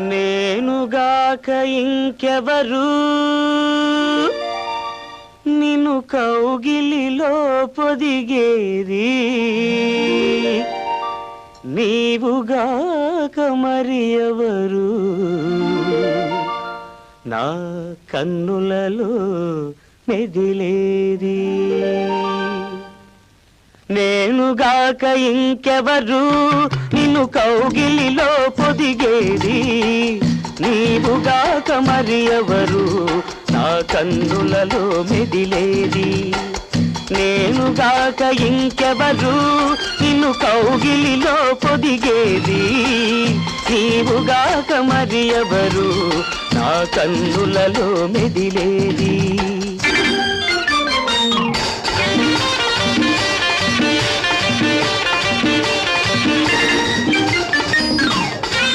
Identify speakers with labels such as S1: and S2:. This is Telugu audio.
S1: నేనుగాక ఇంకెవరు నిన్ను కౌగిలిలో పొదిగేది నీవుగాక మరి ఎవరు నా కన్నులలో మెదిలేది నేనుగాక ఇంకెవరు నిన్ను కౌగిలిలో పొదిగేది నీవుగాక మరి ఎవరు నా కన్నులలో మెదిలేది నేనుగాక ఇంకెవరు నిన్ను కౌగిలిలో పొదిగేది నీవుగాక మరి ఎవరు నా కన్నులలో మెదిలేది